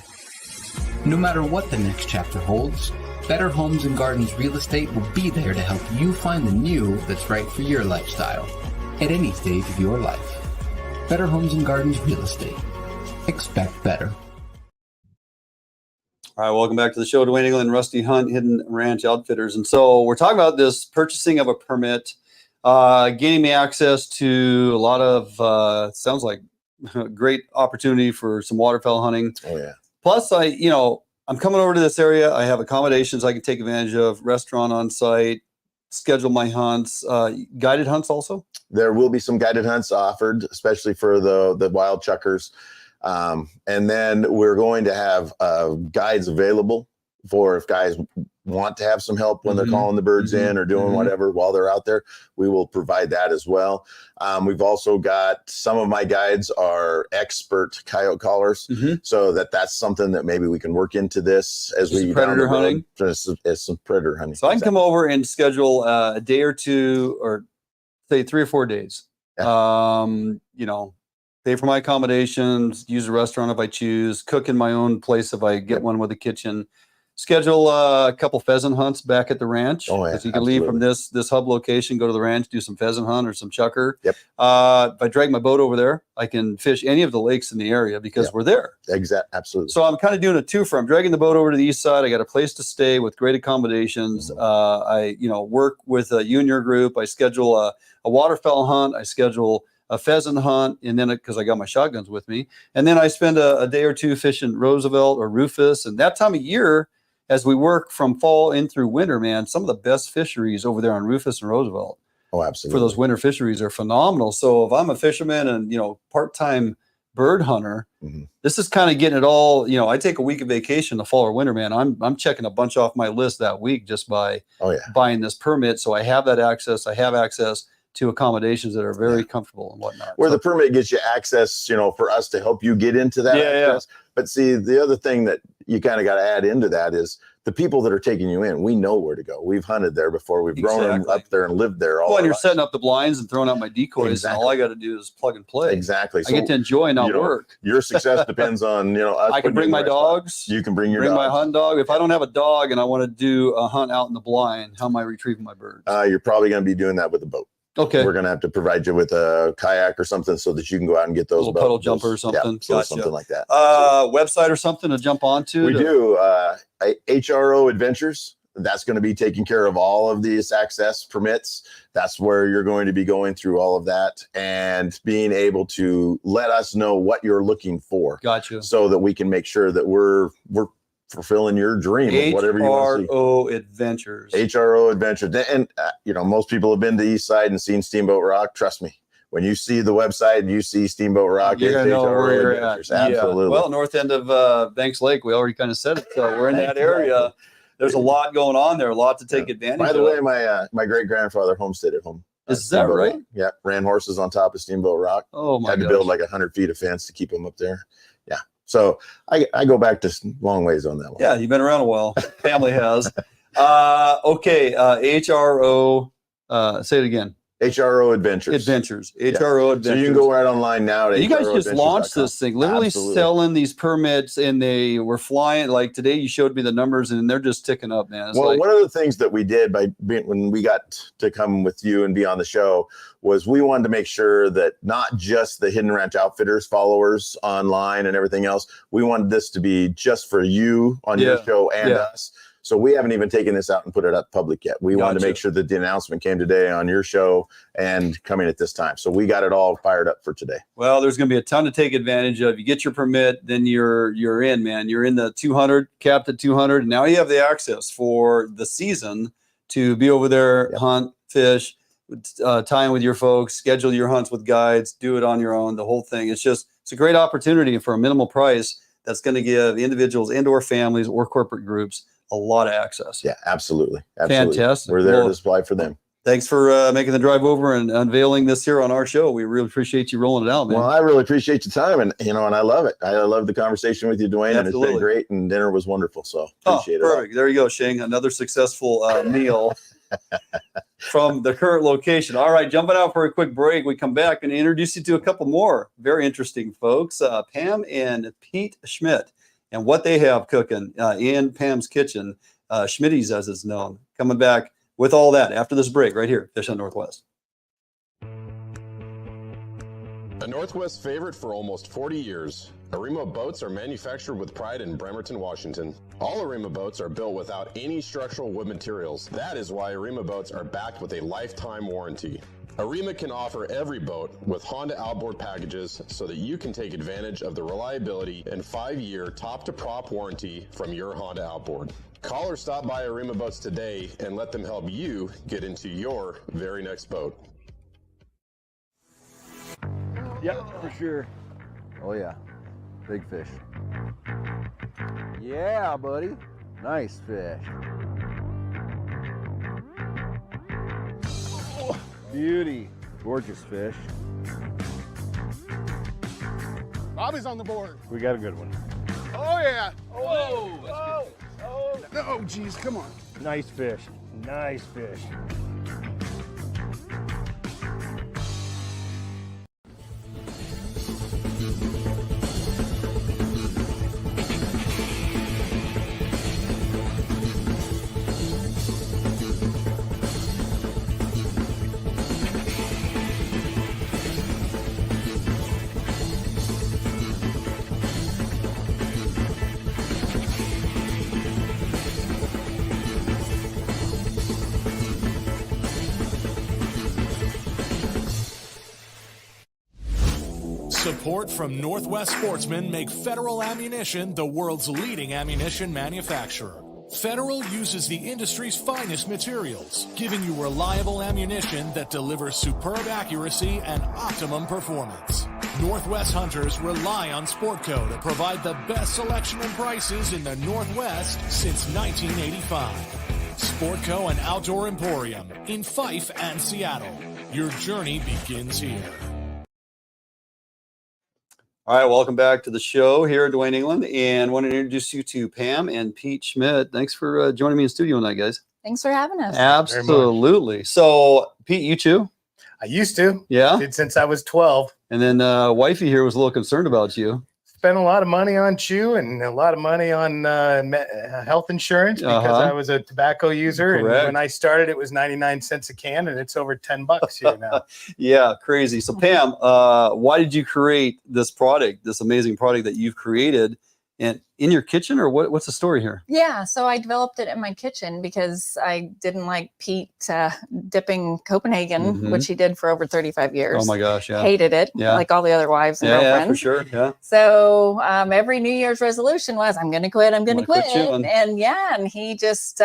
No matter what the next chapter holds, Better Homes and Gardens Real Estate will be there to help you find the new that's right for your lifestyle at any stage of your life. Better Homes and Gardens Real Estate. Expect better. All right, welcome back to the show, Dwayne England, Rusty Hunt, Hidden Ranch Outfitters. And so we're talking about this purchasing of a permit, gaining me access to a lot of, sounds like great opportunity for some waterfowl hunting. Oh, yeah. Plus, I'm coming over to this area. I have accommodations I can take advantage of, restaurant on site, schedule my hunts, guided hunts also. There will be some guided hunts offered, especially for the wild chuckers. And then we're going to have guides available for if guys want to have some help when they're calling the birds in or doing whatever while they're out there. We will provide that as well. We've also got some of my guides are expert coyote callers, so that's something that maybe we can work into this as we predator hunting. As some predator hunting. So I can come over and schedule a day or two, or say 3 or 4 days. Yeah. Pay for my accommodations, use a restaurant if I choose, cook in my own place if I get one with a kitchen. Schedule a couple pheasant hunts back at the ranch. Oh, yeah, because you can leave from this hub location, go to the ranch, do some pheasant hunt or some chucker. Yep. If I drag my boat over there, I can fish any of the lakes in the area because we're there. Exactly. Absolutely. So I'm kind of doing a twofer. I'm dragging the boat over to the east side. I got a place to stay with great accommodations. I work with you and your group. I schedule a waterfowl hunt. I schedule a pheasant hunt, and then because I got my shotguns with me, and then I spend a day or two fishing Roosevelt or Rufus. And that time of year, as we work from fall in through winter, man, some of the best fisheries over there on Rufus and Roosevelt. Oh, absolutely. For those winter fisheries are phenomenal. So if I'm a fisherman and part-time bird hunter, this is kind of getting it all. I take a week of vacation the fall or winter, man. I'm checking a bunch off my list that week just by buying this permit. So I have that access. I have access to accommodations that are very comfortable and whatnot. Where the permit gives you access, for us to help you get into that access. But see, the other thing that you kind of got to add into that is the people that are taking you in. We know where to go. We've hunted there before. We've grown up there and lived there all. Well, and you're setting up the blinds and throwing out my decoys, and all I got to do is plug and play. Exactly. I get to enjoy, not work. Your success depends on us. I can bring my dogs. You can bring your bring dogs. my hunt dog. If I don't have a dog and I want to do a hunt out in the blind, how am I retrieving my birds? You're probably going to be doing that with a boat. Okay. We're going to have to provide you with a kayak or something so that you can go out and get those puddle jumper or something. Yeah, something like that. Website or something to jump onto. We do. HRO Adventures. That's going to be taking care of all of these access permits. That's where you're going to be going through all of that and being able to let us know what you're looking for. Gotcha. So that we can make sure that we're fulfilling your dream of whatever you want to see. HRO Adventures. HRO Adventures. And, most people have been to Eastside and seen Steamboat Rock. Trust me, when you see the website and you see Steamboat Rock, you're it's know HRO where you're Adventures. at. Absolutely. Yeah. Well, north end of Banks Lake, we already kind of said it. So we're in that area. There's a lot going on there, a lot to take advantage of. By the way, my great-grandfather homesteaded home. Is that right? Rock. Yeah. Ran horses on top of Steamboat Rock. Oh, my God. Had to build like 100 feet of fence to keep them up there. Yeah. So I go back to long ways on that one. Yeah, you've been around a while. Family has. Okay, HRO. Say it again. HRO Adventures. HRO Adventures. So you can go right online now. You guys just launched this thing, literally selling these permits, and they were flying. Like today, you showed me the numbers, and they're just ticking up, man. Well, one of the things that we did when we got to come with you and be on the show was we wanted to make sure that not just the Hidden Ranch Outfitters followers online and everything else, we wanted this to be just for you on your show and us. So we haven't even taken this out and put it up public yet. We wanted to make sure that the announcement came today on your show and coming at this time. So we got it all fired up for today. Well, there's going to be a ton to take advantage of. You get your permit, then you're in, man. You're in the 200, capped at 200. And now you have the access for the season to be over there, hunt, fish, tie in with your folks, schedule your hunts with guides, do it on your own, the whole thing. It's a great opportunity for a minimal price that's going to give individuals and or families or corporate groups a lot of access. Yeah, absolutely. Fantastic. We're there to supply for them. Thanks for making the drive over and unveiling this here on our show. We really appreciate you rolling it out, man. Well, I really appreciate your time, and and I love it. I love the conversation with you, Dwayne, and it's been great. And dinner was wonderful, so appreciate it. Perfect. There you go, Shane. Another successful meal from the current location. All right, jumping out for a quick break. We come back and introduce you to a couple more very interesting folks, Pam and Pete Schmitt, and what they have cooking in Pam's kitchen, Schmitty's as it's known. Coming back with all that after this break right here, Fish on Northwest. A Northwest favorite for almost 40 years, Arima boats are manufactured with pride in Bremerton, Washington. All Arima boats are built without any structural wood materials. That is why Arima boats are backed with a lifetime warranty. Arima can offer every boat with Honda outboard packages so that you can take advantage of the reliability and 5-year top-to-prop warranty from your Honda outboard. Call or stop by Arima Boats today and let them help you get into your very next boat. Yep, for sure. Oh yeah, big fish. Yeah, buddy. Nice fish. Oh, beauty. Gorgeous fish. Bobby's on the board. We got a good one. Oh, yeah. Oh, oh, oh. No, geez, come on. Nice fish. Nice fish. Support from Northwest Sportsmen make Federal Ammunition the world's leading ammunition manufacturer. Federal uses the industry's finest materials, giving you reliable ammunition that delivers superb accuracy and optimum performance. Northwest hunters rely on Sportco to provide the best selection and prices in the Northwest since 1985. Sportco and Outdoor Emporium in Fife and Seattle. Your journey begins here. All right, welcome back to the show here in Dwayne, England, and want to introduce you to Pam and Pete Schmitt. Thanks for joining me in studio tonight, guys. Thanks for having us. Absolutely. So, Pete, you too? I used to. Yeah? Did since I was 12. And then wifey here was a little concerned about you. Spent a lot of money on chew and a lot of money on health insurance because I was a tobacco user. Correct. And when I started, it was 99 cents a can, and it's over $10 here now. Yeah, crazy. So, Pam, why did you create this product, this amazing product that you've created, and in your kitchen, or what's the story here? Yeah, so I developed it in my kitchen because I didn't like Pete dipping Copenhagen, which he did for over 35 years. Oh my gosh, yeah. Hated it, like all the other wives and girlfriends. Yeah, for sure, yeah. So every New Year's resolution was, I'm going to quit, I'm going to quit. And he just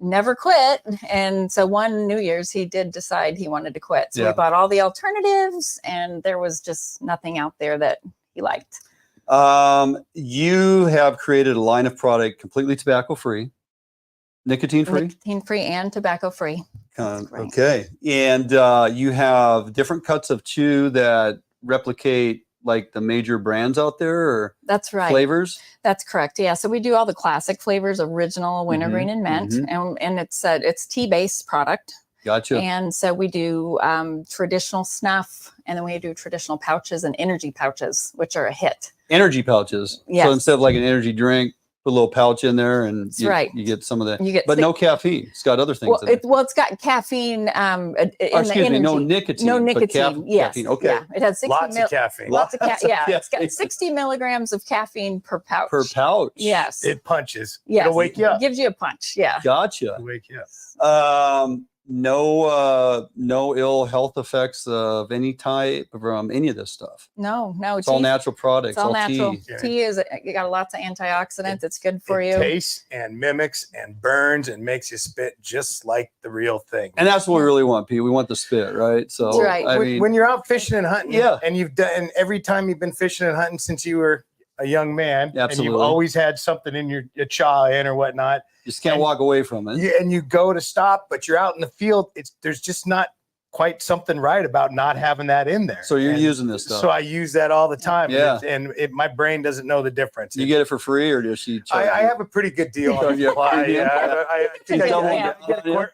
never quit. And so one New Year's, he did decide he wanted to quit. So we bought all the alternatives, and there was just nothing out there that he liked. You have created a line of product completely tobacco-free, nicotine-free? Nicotine-free and tobacco-free. Okay. And you have different cuts of chew that replicate like the major brands out there, or that's right. Flavors? That's correct. Yeah. So we do all the classic flavors, original, wintergreen, and mint. And it's tea-based product. Gotcha. And so we do traditional snuff, and then we do traditional pouches and energy pouches, which are a hit. Energy pouches. Yes. So instead of like an energy drink, put a little pouch in there, and you get some of that. You get no caffeine. It's got other things in it. It's got caffeine. Excuse me, no nicotine. No nicotine. Yes. Caffeine. Okay. Yeah. It has 60 lots of caffeine. Lots of caffeine. Yeah. It's got 60 milligrams of caffeine per pouch. Per pouch. Yes. It punches. Yes. It'll wake you up. It gives you a punch. Yeah. Gotcha. It'll wake you up. No ill health effects of any type from any of this stuff. No. It's all natural products. It's all natural. Tea. Tea is you got lots of antioxidants. It's good for you. Tastes and mimics and burns and makes you spit just like the real thing. And that's what we really want, Pete. We want the spit, right? So that's right. I mean, when you're out fishing and hunting, and you've done, and every time you've been fishing and hunting since you were a young man, and Absolutely. you've always had something in your chaw in or whatnot. You just can't walk away from it. And you go to stop, but you're out in the field. There's just not quite something right about not having that in there. So you're using this stuff. So I use that all the time. Yeah. And my brain doesn't know the difference. You get it for free, or does she charge I you? have a pretty good deal on Yeah. supply. Yeah, I think Yeah.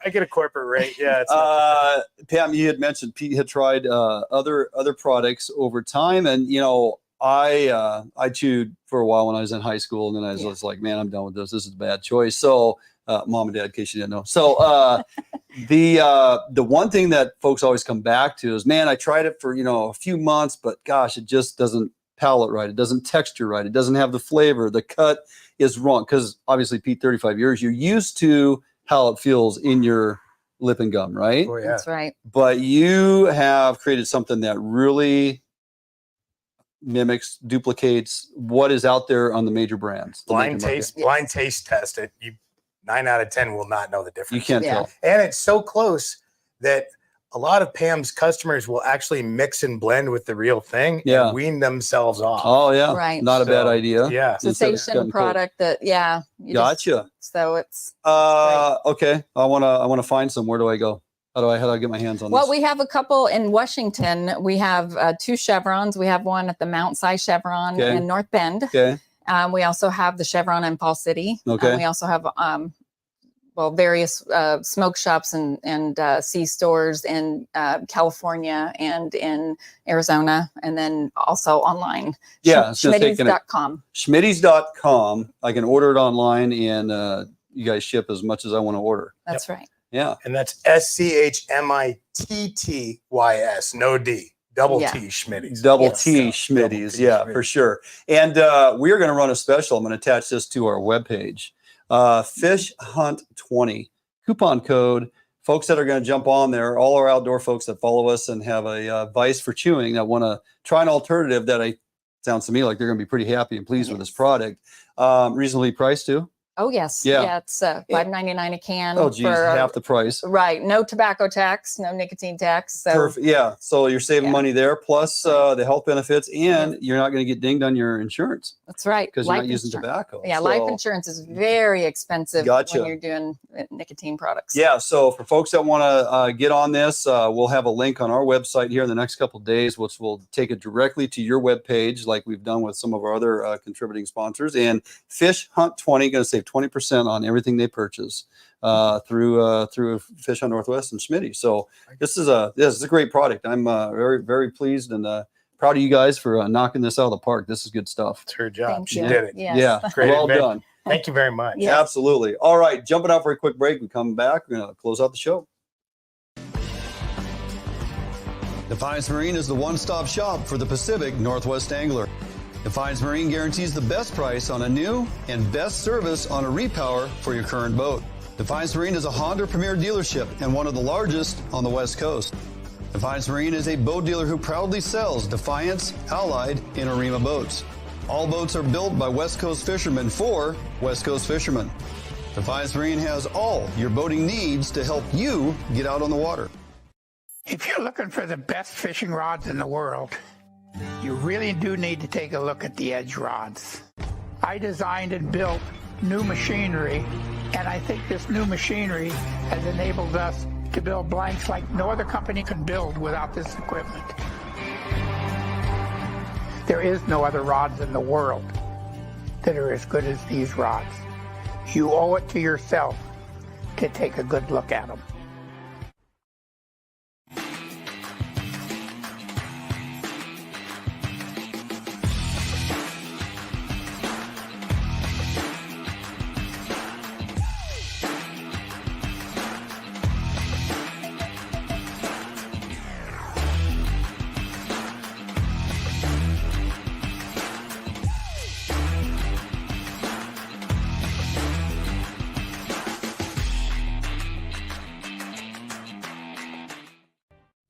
I get a corporate rate. Yeah. It's Pam, you had mentioned Pete had tried other products over time, and I chewed for a while when I was in high school, and then I was just like, man, I'm done with this. This is a bad choice. So, mom and dad, in case you didn't know. So, the one thing that folks always come back to is, man, I tried it for a few months, but gosh, it just doesn't palate right. It doesn't texture right. It doesn't have the flavor. The cut is wrong because obviously, Pete, 35 years, you're used to how it feels in your lip and gum, right? Oh, yeah. That's right. But you have created something that really mimics, duplicates what is out there on the major brands. the blind major market. taste, blind taste test it. 9 out of 10 will not know the difference. You can't tell. And it's so close that a lot of Pam's customers will actually mix and blend with the real thing and wean themselves off. Oh yeah, Right. not a bad idea. Yeah, Cessation product that you Gotcha. so it's okay. I wanna find some. Where do I go? How do I get my hands on well, this? we have a couple in Washington. We have 2 chevrons. We have one at the Mount Si Chevron Okay. in North Bend. Okay. We also have the Chevron in Fall City. Okay. We also have various smoke shops and C-stores in California and in Arizona, and then also online. Yeah, I was gonna say, Schmitty's.com. Schmitty's.com. I can order it online, and you guys ship as much as I want to order. That's right. Yeah. And that's SCHMITTYS, no D, double Yeah. T Schmitty's. Double T Schmitty's. Yeah, for sure. And we're going to run a special. I'm going to attach this to our webpage. Fish Hunt 20 coupon code. Folks that are going to jump on there, all our outdoor folks that follow us and have a vice for chewing that want to try an alternative that sounds to me like they're going to be pretty happy and pleased with this product. Reasonably priced too. Oh yes, Yeah. it's $5.99 a can. Oh geez, for, half the price. Right, no tobacco tax, no nicotine tax. So Perfect. Yeah. So you're saving money there, plus the health benefits, and you're not going to get dinged on your insurance. That's right. Because you're Life not using insurance. tobacco. Yeah, So- life insurance is very expensive Gotcha. when you're doing nicotine products. Yeah. So for folks that want to get on this, we'll have a link on our website here in the next couple of days, which will take it directly to your webpage, like we've done with some of our other contributing sponsors. And Fish Hunt 20 going to save 20% on everything they purchase through Fish Hunt Northwest and Schmitty. So this is a great product. I'm very, very pleased and proud of you guys for knocking this out of the park. This is good stuff. It's her job. Thank She you. did it. Yes. Yeah. Great Well event. done. Thank you very much. Yes. Absolutely. All right. Jumping out for a quick break. We come back. We're going to close out the show. Defiance Marine is the one-stop shop for the Pacific Northwest angler. Defiance Marine guarantees the best price on a new and best service on a repower for your current boat. Defiance Marine is a Honda Premier dealership and one of the largest on the West Coast. Defiance Marine is a boat dealer who proudly sells Defiance, Allied, and Arima boats. All boats are built by West Coast fishermen for West Coast fishermen. Defiance Marine has all your boating needs to help you get out on the water. If you're looking for the best fishing rods in the world, you really do need to take a look at the Edge rods. I designed and built new machinery, and I think this new machinery has enabled us to build blanks like no other company can build without this equipment. There is no other rods in the world that are as good as these rods. You owe it to yourself to take a good look at them.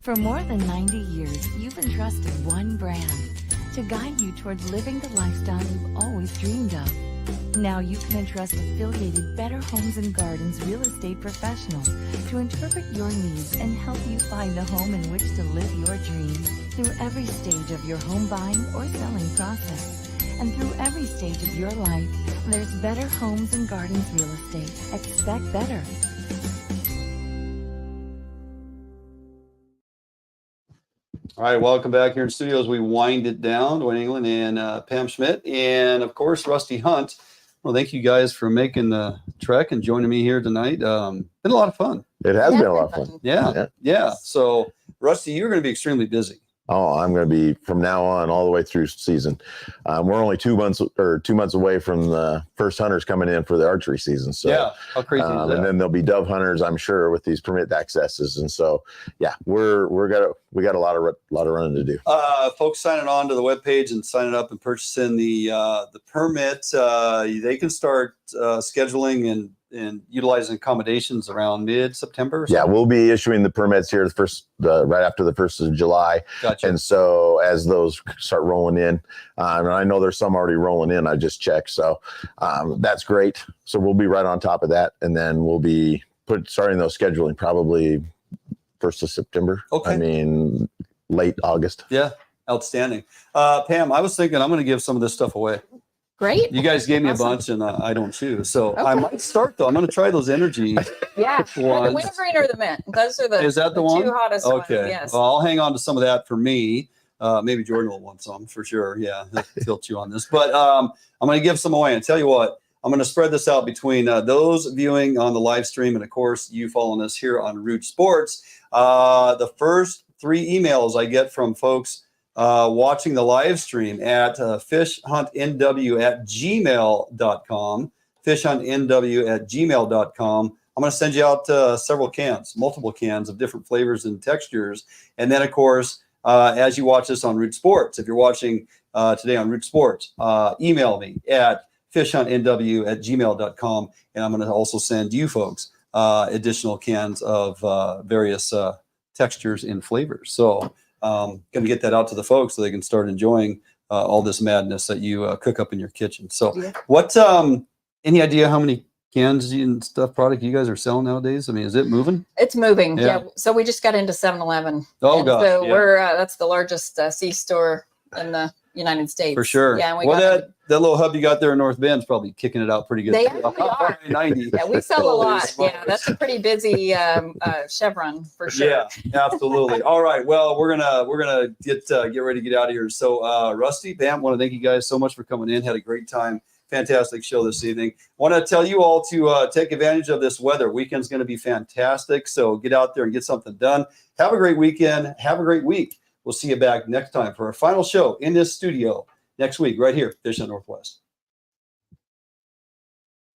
For more than 90 years, you've entrusted one brand to guide you towards living the lifestyle you've always dreamed of. Now you can entrust affiliated Better Homes and Gardens real estate professionals to interpret your needs and help you find the home in which to live your dreams through every stage of your home buying or selling process. And through every stage of your life, there's Better Homes and Gardens Real Estate. Expect better. All right, welcome back here in studio as we wind it down. Dwayne England and Pam Schmitt, and of course Rusty Hunt. Well, thank you guys for making the trek and joining me here tonight. Been a lot of fun. It has been a lot of fun. Yeah. So, Rusty, you're going to be extremely busy. Oh, I'm going to be from now on all the way through season. We're only 2 months away from the first hunters coming in for the archery season. So yeah, how crazy is that? And then there'll be dove hunters, I'm sure, with these permit accesses. And so, yeah, we got a lot of running to do. Folks signing on to the webpage and signing up and purchasing the permit, they can start scheduling and utilizing accommodations around mid-September. Yeah, we'll be issuing the permits here right after the 1st of July. Gotcha. And so as those start rolling in, and I know there's some already rolling in, I just checked. So that's great. So we'll be right on top of that. And then we'll be starting those scheduling probably 1st of September. Okay. I mean, late August. Yeah, outstanding. Pam, I was thinking I'm going to give some of this stuff away. Great. You guys gave me a bunch, and I don't choose. So I might start, though. I'm going to try those energy Yeah. The ones. wintergreen or the mint. Those are the, Is that the one? two hottest ones. Okay. Yes. Well, I'll hang on to some of that for me. Maybe Jordan will want some for sure. Yeah, he'll tilt you on this. But I'm going to give some away. And tell you what, I'm going to spread this out between those viewing on the live stream and, of course, you following us here on Root Sports. The first 3 emails I get from folks watching the live stream at fishuntnw@gmail.com, fishuntnw@gmail.com. I'm going to send you out multiple cans of different flavors and textures. And then, of course, as you watch this on Root Sports, if you're watching today on Root Sports, email me at fishuntnw@gmail.com. And I'm going to also send you folks additional cans of various textures and flavors. So going to get that out to the folks so they can start enjoying all this madness that you cook up in your kitchen. So what, any idea how many cans and stuff product you guys are selling nowadays? I mean, is it moving? It's moving. Yeah. So we just got into 7-Eleven. Oh, gosh. So we're, that's the largest C-store in the United States. For sure. Yeah. And that little hub you got there in North Bend's probably kicking it out pretty good. They actually are. 90. Yeah, we sell a lot. Yeah, that's a pretty busy chevron for sure. Yeah, absolutely. All right. Well, we're gonna get ready to get out of here. So, Rusty, Pam, want to thank you guys so much for coming in. Had a great time. Fantastic show this evening. Want to tell you all to take advantage of this weather. Weekend's going to be fantastic. So get out there and get something done. Have a great weekend. Have a great week. We'll see you back next time for our final show in this studio next week, right here, Fish Hunt Northwest.